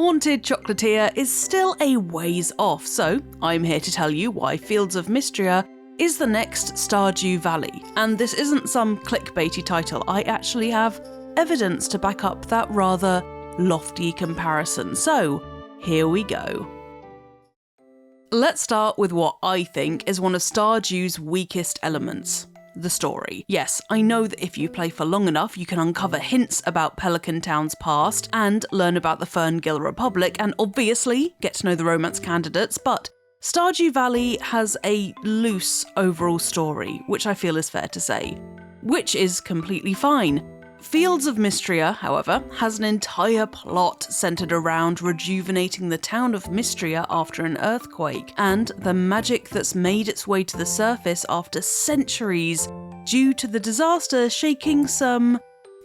Haunted Chocolatier is still a ways off, so I'm here to tell you why Fields of Mistria is the next Stardew Valley. And this isn't some clickbaity title, I actually have evidence to back up that rather lofty comparison, so here we go. Let's start with what I think is one of Stardew's weakest elements. The story. Yes, I know that if you play for long enough, you can uncover hints about Pelican Town's past and learn about the Ferngill Republic and obviously get to know the romance candidates, but Stardew Valley has a loose overall story, which I feel is fair to say, which is completely fine. Fields of Mistria, however, has an entire plot centred around rejuvenating the town of Mistria after an earthquake, and the magic that's made its way to the surface after centuries due to the disaster shaking some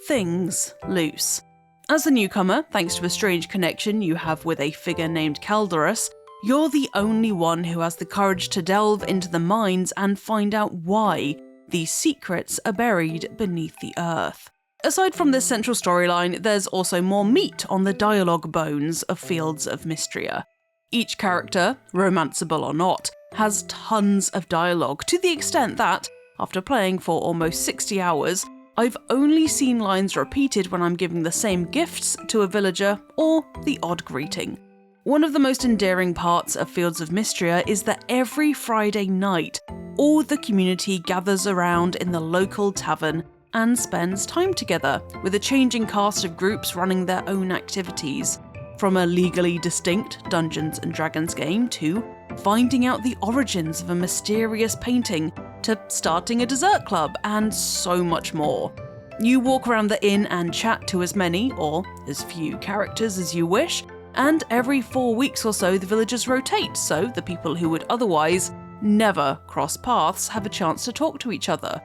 things loose. As a newcomer, thanks to a strange connection you have with a figure named Calderus, you're the only one who has the courage to delve into the mines and find out why these secrets are buried beneath the earth. Aside from this central storyline, there's also more meat on the dialogue bones of Fields of Mistria. Each character, romanceable or not, has tons of dialogue, to the extent that, after playing for almost 60 hours, I've only seen lines repeated when I'm giving the same gifts to a villager or the odd greeting. One of the most endearing parts of Fields of Mistria is that every Friday night, all the community gathers around in the local tavern and spends time together, with a changing cast of groups running their own activities, from a legally distinct Dungeons & Dragons game to finding out the origins of a mysterious painting to starting a dessert club and so much more. You walk around the inn and chat to as many, or as few characters as you wish, and every 4 weeks or so the villagers rotate, so the people who would otherwise never cross paths have a chance to talk to each other.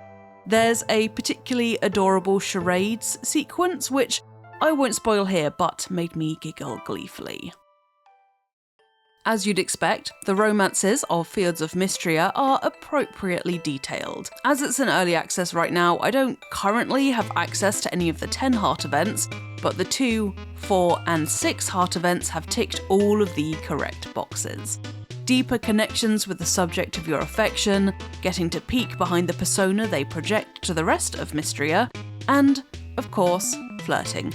There's a particularly adorable charades sequence, which I won't spoil here, but made me giggle gleefully. As you'd expect, the romances of Fields of Mistria are appropriately detailed. As it's in early access right now, I don't currently have access to any of the 10 heart events, but the 2, 4, and 6 heart events have ticked all of the correct boxes. Deeper connections with the subject of your affection, getting to peek behind the persona they project to the rest of Mistria, and, of course, flirting.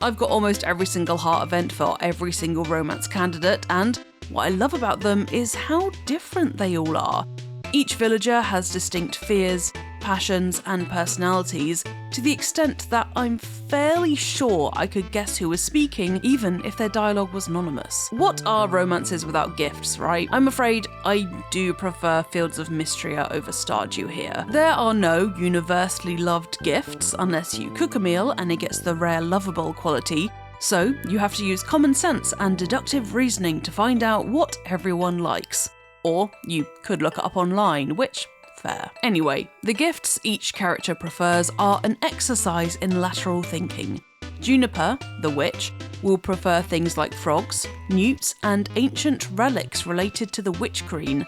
I've got almost every single heart event for every single romance candidate, and what I love about them is how different they all are. Each villager has distinct fears, passions, and personalities, to the extent that I'm fairly sure I could guess who was speaking, even if their dialogue was anonymous. What are romances without gifts, right? I'm afraid I do prefer Fields of Mistria over Stardew here. There are no universally loved gifts, unless you cook a meal and it gets the rare lovable quality, so you have to use common sense and deductive reasoning to find out what everyone likes. Or you could look it up online, which fair. Anyway, the gifts each character prefers are an exercise in lateral thinking. Juniper, the witch, will prefer things like frogs, newts, and ancient relics related to the witch queen.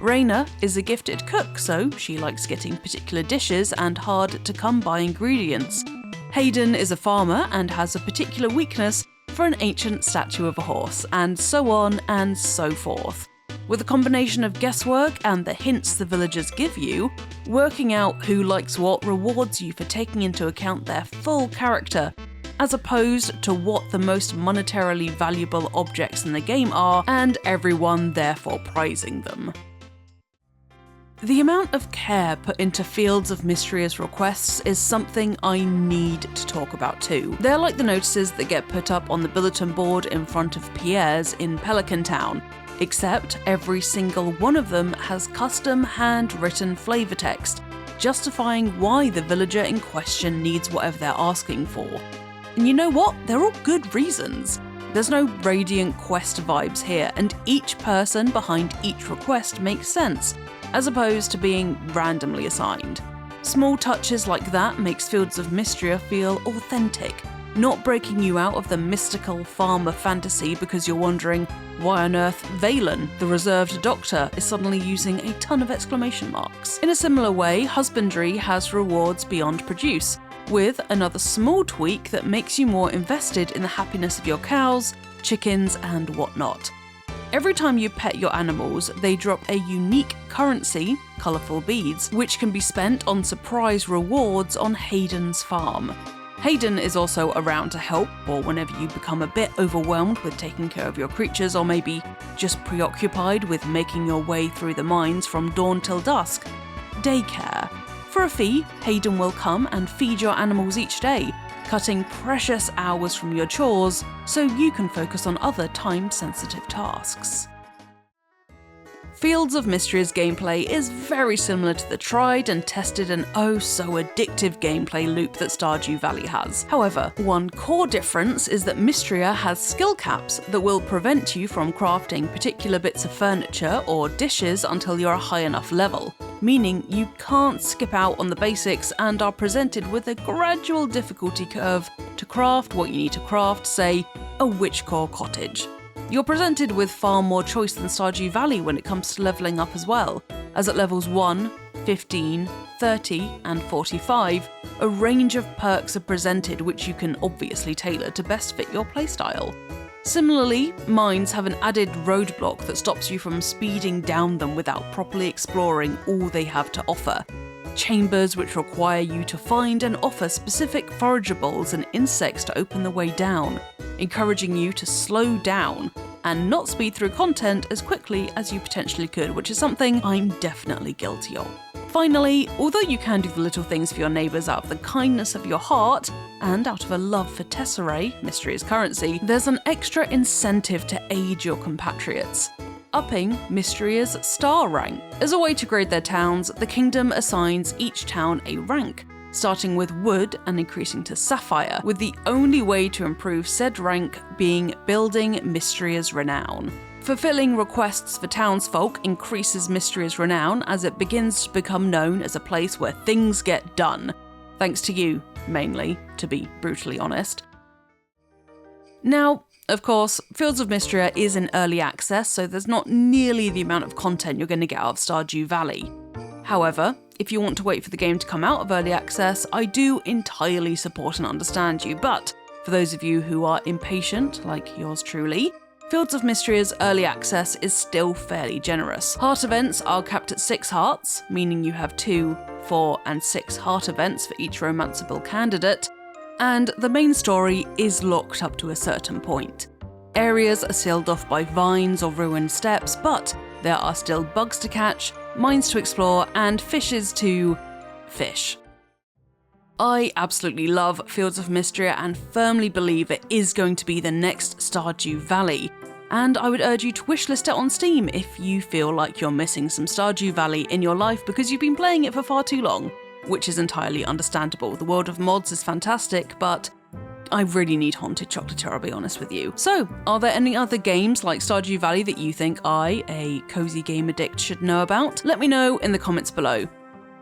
Raina is a gifted cook, so she likes getting particular dishes and hard-to-come-by ingredients. Hayden is a farmer and has a particular weakness for an ancient statue of a horse, and so on and so forth. With a combination of guesswork and the hints the villagers give you, working out who likes what rewards you for taking into account their full character, as opposed to what the most monetarily valuable objects in the game are, and everyone therefore prizing them. The amount of care put into Fields of Mistria's requests is something I need to talk about too. They're like the notices that get put up on the bulletin board in front of Pierre's in Pelican Town, except every single one of them has custom handwritten flavour text, justifying why the villager in question needs whatever they're asking for. And you know what? They're all good reasons. There's no Radiant Quest vibes here, and each person behind each request makes sense, as opposed to being randomly assigned. Small touches like that makes Fields of Mistria feel authentic, not breaking you out of the mystical farmer fantasy because you're wondering why on earth Valen, the reserved doctor, is suddenly using a ton of exclamation marks. In a similar way, husbandry has rewards beyond produce, with another small tweak that makes you more invested in the happiness of your cows chickens, and whatnot. Every time you pet your animals, they drop a unique currency, colourful beads, which can be spent on surprise rewards on Hayden's farm. Hayden is also around to help, or whenever you become a bit overwhelmed with taking care of your creatures, or maybe just preoccupied with making your way through the mines from dawn till dusk. Daycare. For a fee, Hayden will come and feed your animals each day, cutting precious hours from your chores so you can focus on other time-sensitive tasks. Fields of Mistria's gameplay is very similar to the tried and tested and oh so addictive gameplay loop that Stardew Valley has. However, one core difference is that Mistria has skill caps that will prevent you from crafting particular bits of furniture or dishes until you're a high enough level, meaning you can't skip out on the basics and are presented with a gradual difficulty curve to craft what you need to craft, say, a witchcore cottage. You're presented with far more choice than Stardew Valley when it comes to levelling up as well, as at levels 1, 15, 30 and 45, a range of perks are presented which you can obviously tailor to best fit your playstyle. Similarly, mines have an added roadblock that stops you from speeding down them without properly exploring all they have to offer. Chambers which require you to find and offer specific forageables and insects to open the way down, encouraging you to slow down and not speed through content as quickly as you potentially could, which is something I'm definitely guilty of. Finally, although you can do the little things for your neighbours out of the kindness of your heart, and out of a love for Tesserae, Mistria's currency, there's an extra incentive to aid your compatriots. Upping Mistria's star rank. As a way to grade their towns, the kingdom assigns each town a rank, starting with wood and increasing to sapphire, with the only way to improve said rank being building Mistria's renown. Fulfilling requests for townsfolk increases Mistria's renown as it begins to become known as a place where things get done. Thanks to you, mainly, to be brutally honest. Now, of course, Fields of Mistria is in early access, so there's not nearly the amount of content you're going to get out of Stardew Valley. However, if you want to wait for the game to come out of early access, I do entirely support and understand you, but for those of you who are impatient, like yours truly, Fields of Mistria's early access is still fairly generous. Heart events are capped at 6 hearts, meaning you have 2, 4 and 6 heart events for each romanceable candidate, and the main story is locked up to a certain point. Areas are sealed off by vines or ruined steps, but there are still bugs to catch, mines to explore, and fishes to fish. I absolutely love Fields of Mistria and firmly believe it is going to be the next Stardew Valley, and I would urge you to wishlist it on Steam if you feel like you're missing some Stardew Valley in your life because you've been playing it for far too long, which is entirely understandable. The world of mods is fantastic, but I really need Haunted Chocolatier, I'll be honest with you. So, are there any other games like Stardew Valley that you think I, a cozy game addict, should know about? Let me know in the comments below.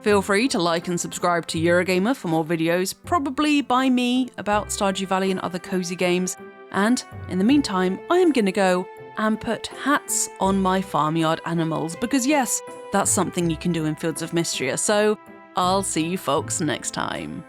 Feel free to like and subscribe to Eurogamer for more videos, probably by me, about Stardew Valley and other cozy games. And in the meantime, I am gonna go and put hats on my farmyard animals, because yes, that's something you can do in Fields of Mistria, so I'll see you folks next time.